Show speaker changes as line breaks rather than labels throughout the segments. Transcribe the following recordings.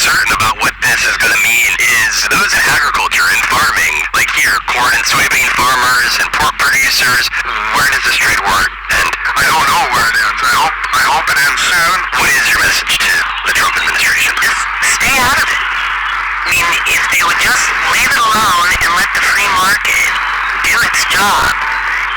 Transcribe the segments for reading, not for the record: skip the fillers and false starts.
certain about what this is going to mean is those in agriculture and farming, like here, corn and soybean farmers and pork producers, where does this trade war end?
I don't know where it ends. I hope it ends soon.
What is your message to the Trump administration?
Just stay out of it. I mean, if they would just leave it alone and let the free market do its job,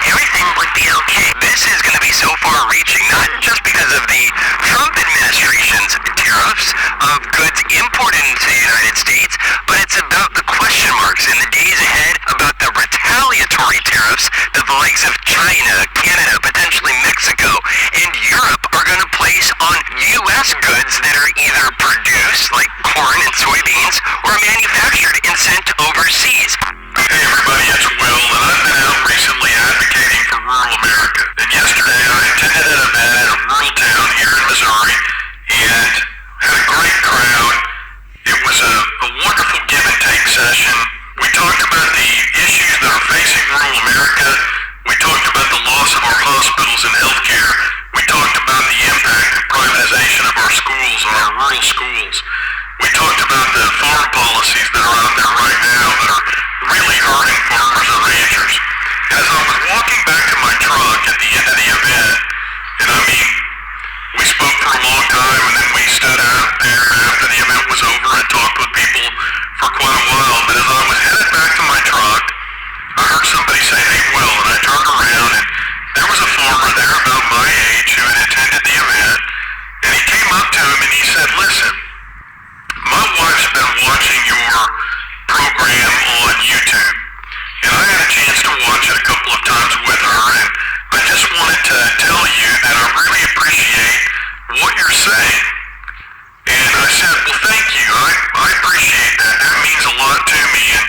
everything would be okay.
This is going to be so far-reaching, not just because of the Trump administration's tariffs of goods imported into the United States, but it's about the question marks in the days ahead about the retaliatory tariffs that the likes of China, Canada, potentially Mexico, and Europe are going to place on U.S. goods that are either produced, like corn and soybeans, or manufactured and sent overseas.
Hey everybody, it's Will, and I've been out recently advocating for rural America. And yesterday I attended an event at a rural town here in Missouri and had a great crowd. It was a wonderful give and take session. We talked about the issues that are facing rural America. We talked about the loss of our hospitals and healthcare. We talked about the impact of privatization of our schools, our rural schools. We talked about the farm policies that are out there right now that are really hurting farmers and ranchers. As I was walking back to my truck at the end of the event, and I mean, we spoke for a long time and then we stood out there after the event was over and talked with people for quite a while, but as I was headed back to my truck, I heard somebody say, "Hey Will," and I turned around and there was a farmer there about my age who had attended the event, and he came up to him and he said, "Listen, my wife's been watching your program on YouTube, and I had a chance to watch it a couple of times with her, and I just wanted to tell you that I really appreciate what you're saying." And I said, "Well, thank you. I appreciate that. That means a lot to me." And,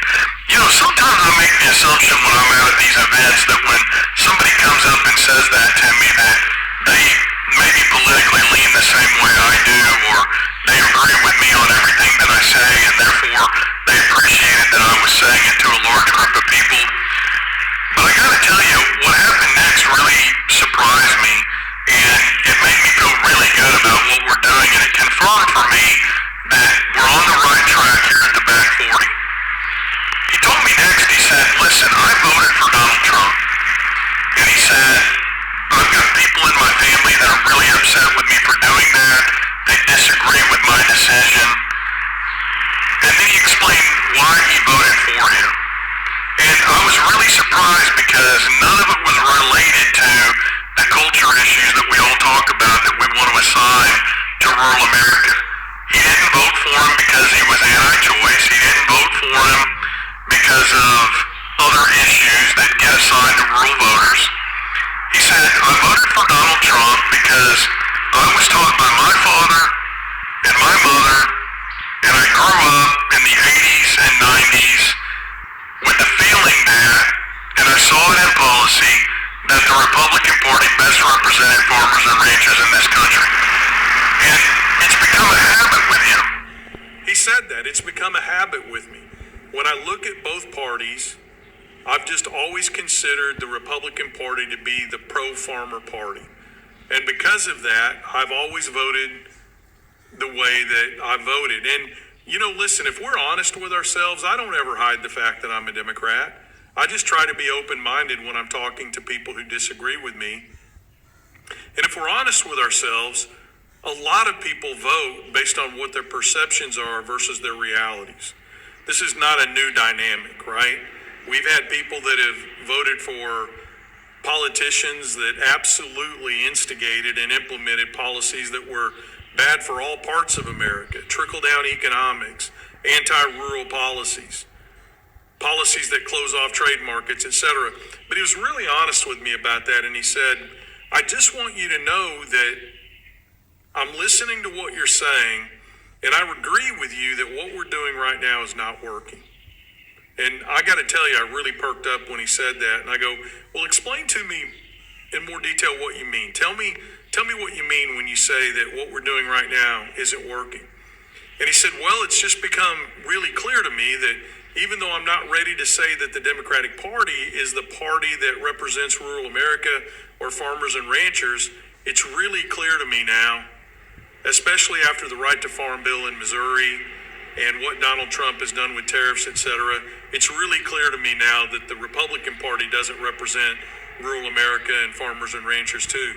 you know, sometimes I make the assumption when I'm out at these events that when somebody comes up and says that to me that they maybe politically lean the same way I do, or they agree with me on everything that I say, and therefore they appreciated that I was saying it to a large group of people. But I gotta tell you, what happened next really surprised me, and it made me feel really good about what we're doing, and it confirmed for me that we're on the right track here at the Back 40. He told me next, he said, "Listen, I voted for Donald Trump." And he said, "I've got people in my family that are really upset with me for doing that. They disagree with my decision." And then he explained why he voted for him. And I was really surprised because none of it was related to the culture issues that we all talk about that we want to assign to rural America. He didn't vote for him because he was anti-choice. He didn't vote for him because of other issues that get assigned to rural voters. He said, "I voted for Donald Trump because I was taught by my father and my mother, and I grew up in the 80s and 90s with the feeling that, and I saw it in policy, that the Republican Party best represented farmers and ranchers in this country." And it's become a habit with him.
He said that. It's become a habit with me. When I look at both parties, I've just always considered the Republican Party to be the pro-farmer party. And because of that, I've always voted the way that I voted. And, you know, listen, if we're honest with ourselves, I don't ever hide the fact that I'm a Democrat. I just try to be open-minded when I'm talking to people who disagree with me. And if we're honest with ourselves, a lot of people vote based on what their perceptions are versus their realities. This is not a new dynamic, right? We've had people that have voted for politicians that absolutely instigated and implemented policies that were bad for all parts of America, trickle-down economics, anti-rural policies, policies that close off trade markets, etc. But he was really honest with me about that, and he said, "I just want you to know that I'm listening to what you're saying, and I agree with you that what we're doing right now is not working." And I got to tell you, I really perked up when he said that. And I go, "Well, explain to me in more detail what you mean. Tell me what you mean when you say that what we're doing right now isn't working." And he said, "Well, it's just become really clear to me that even though I'm not ready to say that the Democratic Party is the party that represents rural America or farmers and ranchers, it's really clear to me now especially after the right to farm bill in Missouri and what Donald Trump has done with tariffs, etc. It's really clear to me now that the Republican Party doesn't represent rural America and farmers and ranchers too.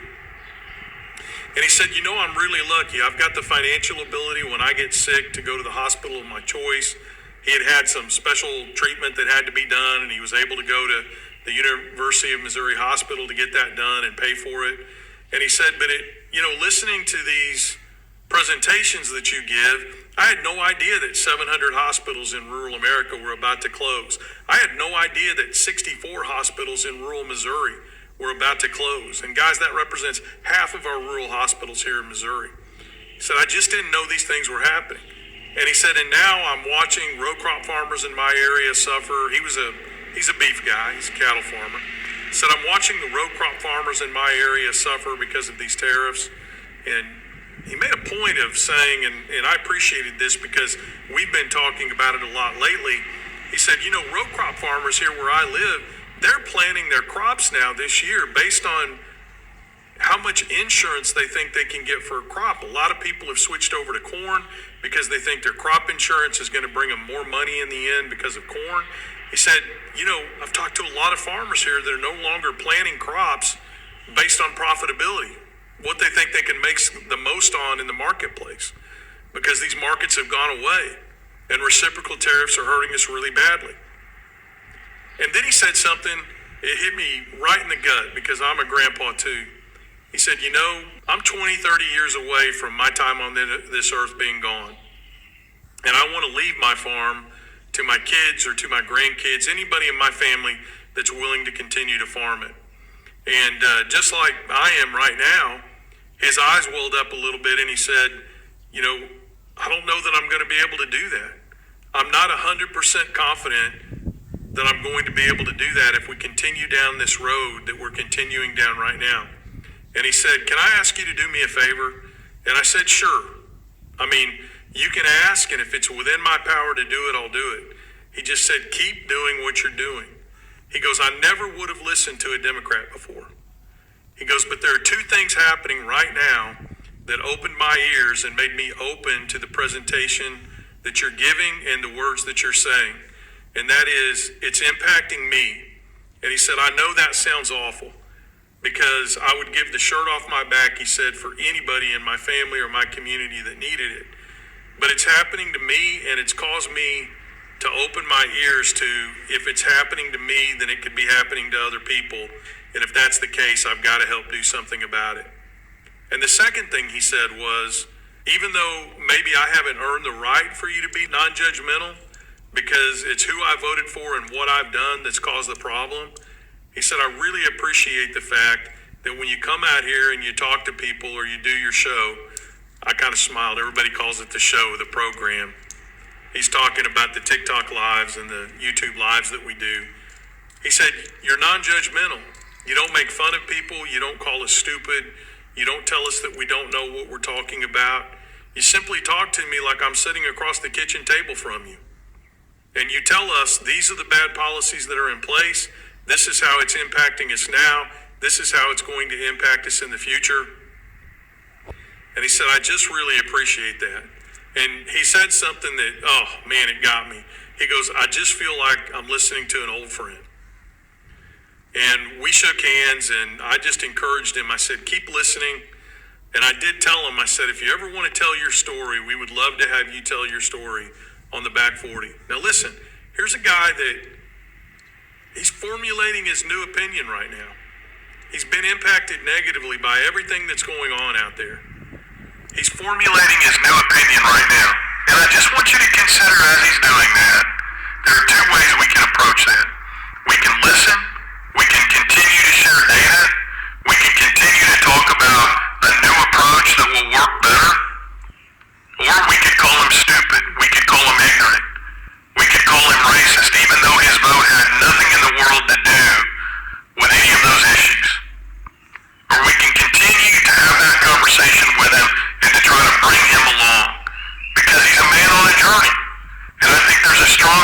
And he said, I'm really lucky. I've got the financial ability when I get sick to go to the hospital of my choice. He had some special treatment that had to be done, and he was able to go to the University of Missouri Hospital to get that done and pay for it. And he said, but listening to these presentations that you give, I had no idea that 700 hospitals in rural America were about to close. I had no idea that 64 hospitals in rural Missouri were about to close. And guys, that represents half of our rural hospitals here in Missouri. He said, I just didn't know these things were happening. And he said, and now I'm watching row crop farmers in my area suffer. He's a beef guy, he's a cattle farmer. He said, I'm watching the row crop farmers in my area suffer because of these tariffs. And he made a point of saying, and I appreciated this because we've been talking about it a lot lately. He said, row crop farmers here where I live, they're planting their crops now this year based on how much insurance they think they can get for a crop. A lot of people have switched over to corn because they think their crop insurance is going to bring them more money in the end because of corn. He said, I've talked to a lot of farmers here that are no longer planting crops based on profitability, what they think they can make the most on in the marketplace, because these markets have gone away and reciprocal tariffs are hurting us really badly. And then he said something, it hit me right in the gut because I'm a grandpa too. He said, I'm 20, 30 years away from my time on this earth being gone. And I want to leave my farm to my kids or to my grandkids, anybody in my family that's willing to continue to farm it. And just like I am right now, his eyes welled up a little bit and he said, I don't know that I'm going to be able to do that. I'm not 100% confident that I'm going to be able to do that if we continue down this road that we're continuing down right now. And he said, can I ask you to do me a favor? And I said, sure. You can ask, and if it's within my power to do it, I'll do it. He just said, keep doing what you're doing. He goes, I never would have listened to a Democrat before. He goes, but there are two things happening right now that opened my ears and made me open to the presentation that you're giving and the words that you're saying. And that is, it's impacting me. And he said, I know that sounds awful because I would give the shirt off my back, he said, for anybody in my family or my community that needed it. But it's happening to me, and it's caused me to open my ears to, if it's happening to me, then it could be happening to other people. And if that's the case, I've got to help do something about it. And the second thing he said was, even though maybe I haven't earned the right for you to be non-judgmental, because it's who I voted for and what I've done that's caused the problem, he said, I really appreciate the fact that when you come out here and you talk to people or you do your show, I kind of smiled. Everybody calls it the show, the program. He's talking about the TikTok lives and the YouTube lives that we do. He said, you're non-judgmental. You don't make fun of people. You don't call us stupid. You don't tell us that we don't know what we're talking about. You simply talk to me like I'm sitting across the kitchen table from you. And you tell us these are the bad policies that are in place. This is how it's impacting us now. This is how it's going to impact us in the future. And he said, I just really appreciate that. And he said something that, oh man, it got me. He goes, I just feel like I'm listening to an old friend. And we shook hands and I just encouraged him. I said, keep listening. And I did tell him, I said, if you ever want to tell your story, we would love to have you tell your story on the Back 40. Now listen, here's a guy that he's formulating his new opinion right now. He's been impacted negatively by everything that's going on out there.
He's formulating his new opinion right now. And I just want you to consider as he's doing that, there are two ways we can approach that. We can listen, we can continue to share data, we can continue to talk about a new approach that will work better, or we could call him stupid, we could call him ignorant, we could call him racist, even though his vote had nothing in the world to do with any of those issues. Or we can continue to have that conversation with him and to try to bring him along, because he's a man on a journey. And I think there's a strong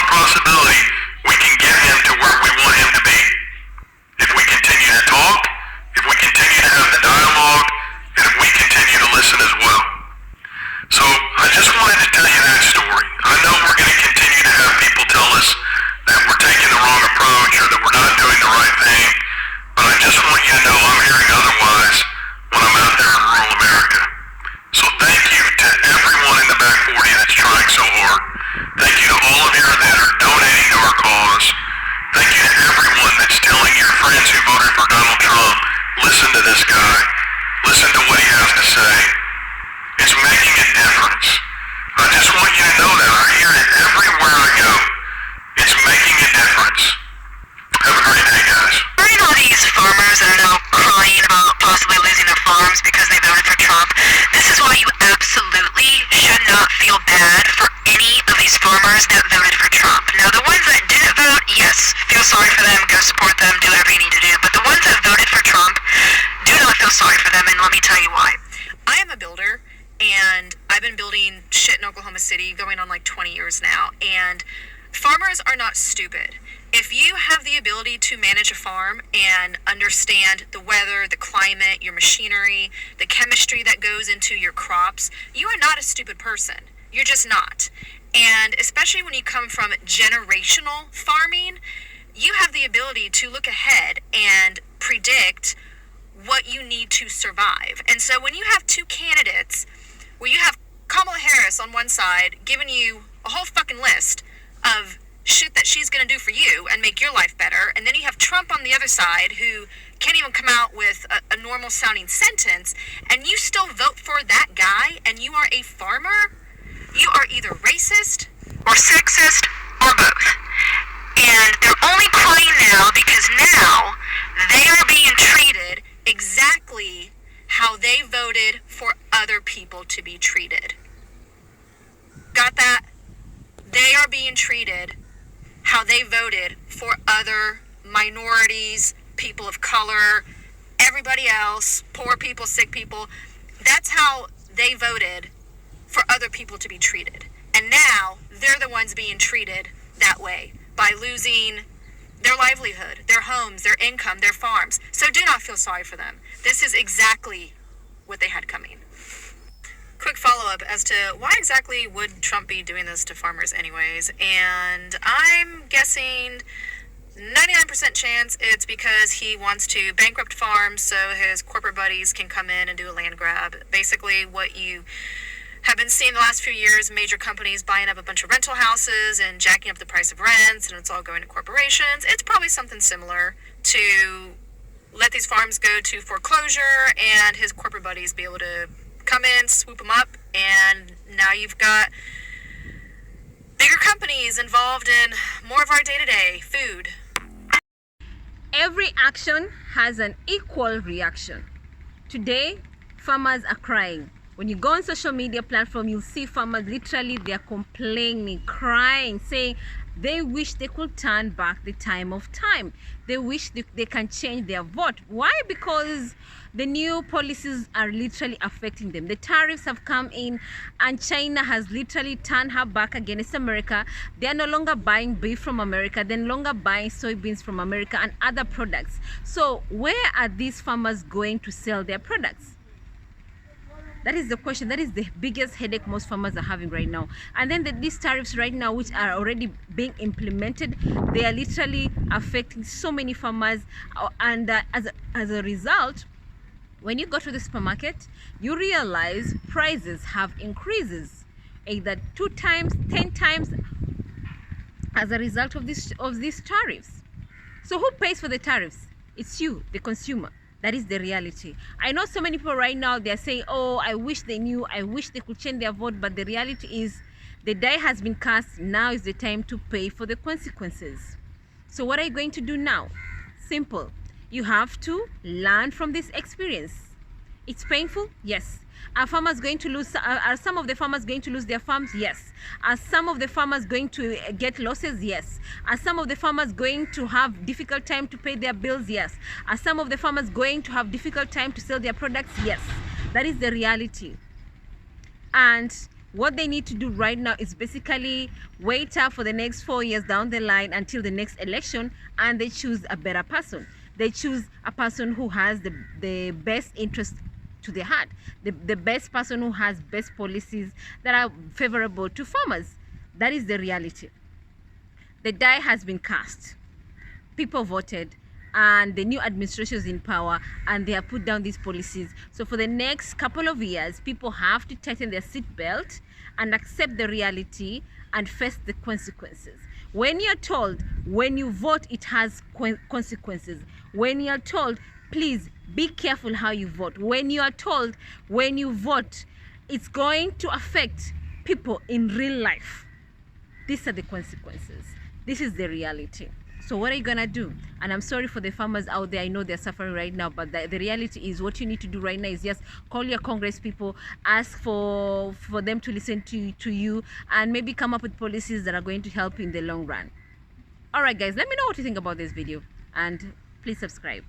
feel sorry for them, go support them, do whatever you need to do. But the ones that voted for Trump, do not feel sorry for them, and let me tell you why. I am a builder, and I've been building shit in Oklahoma City going on like 20 years now, and farmers are not stupid. If you have the ability to manage a farm and understand the weather, the climate, your machinery, the chemistry that goes into your crops, you are not a stupid person. You're just not. And especially when you come from generational farming, you have the ability to look ahead and predict what you need to survive. And so when you have two candidates where you have Kamala Harris on one side giving you a whole fucking list of shit that she's going to do for you and make your life better, and then you have Trump on the other side who can't even come out with a normal sounding sentence, and you still vote for that guy, and you are a farmer, you are either racist or sexist or both. And they're only crying now because now they are being treated exactly how they voted for other people to be treated. Got that? They are being treated how they voted for other minorities, people of color, everybody else, poor people, sick people. That's how they voted for other people to be treated. And now they're the ones being treated that way by losing their livelihood, their homes, their income, their farms. So do not feel sorry for them. This is exactly what they had coming. Quick follow-up as to why exactly would Trump be doing this to farmers anyways, and I'm guessing 99% chance it's because he wants to bankrupt farms so his corporate buddies can come in and do a land grab. Basically what you have been seeing the last few years, major companies buying up a bunch of rental houses and jacking up the price of rents, and it's all going to corporations. It's probably something similar to let these farms go to foreclosure and his corporate buddies be able to come in, swoop them up, and now you've got bigger companies involved in more of our day-to-day food.
Every action has an equal reaction. Today, farmers are crying. When you go on social media platform, you'll see farmers literally, they're complaining, crying, saying they wish they could turn back the time of time. They wish they can change their vote. Why? Because the new policies are literally affecting them. The tariffs have come in and China has literally turned her back against America. They are no longer buying beef from America. They're no longer buying soybeans from America and other products. So where are these farmers going to sell their products? That is the question. That is the biggest headache most farmers are having right now. And then these tariffs right now, which are already being implemented, they are literally affecting so many farmers. And as a result, when you go to the supermarket, you realize prices have increases, either 2 times, 10 times, as a result of these tariffs. So who pays for the tariffs? It's you, the consumer. That is the reality. I know so many people right now, they're saying, oh, I wish they knew, I wish they could change their vote, but the reality is the die has been cast. Now is the time to pay for the consequences. So what are you going to do now? Simple. You have to learn from this experience. It's painful? Yes. Are farmers going to lose? Are some of the farmers going to lose their farms? Yes. Are some of the farmers going to get losses? Yes. Are some of the farmers going to have difficult time to pay their bills? Yes. Are some of the farmers going to have difficult time to sell their products? Yes. That is the reality. And what they need to do right now is basically wait up for the next 4 years down the line until the next election, and they choose a better person. They choose a person who has the best interest to their heart, the best person who has best policies that are favorable to farmers. That is the reality. The die has been cast. People voted, and the new administration is in power, and they have put down these policies. So for the next couple of years, people have to tighten their seatbelt and accept the reality and face the consequences. When you're told, when you vote, it has consequences. When you're told, please be careful how you vote. When you are told, when you vote, it's going to affect people in real life. These are the consequences. This is the reality. So what are you gonna do? And I'm sorry for the farmers out there. I know they're suffering right now, but the reality is what you need to do right now is just call your Congress people, ask for them to listen to you, and maybe come up with policies that are going to help in the long run. All right guys, let me know what you think about this video and please subscribe.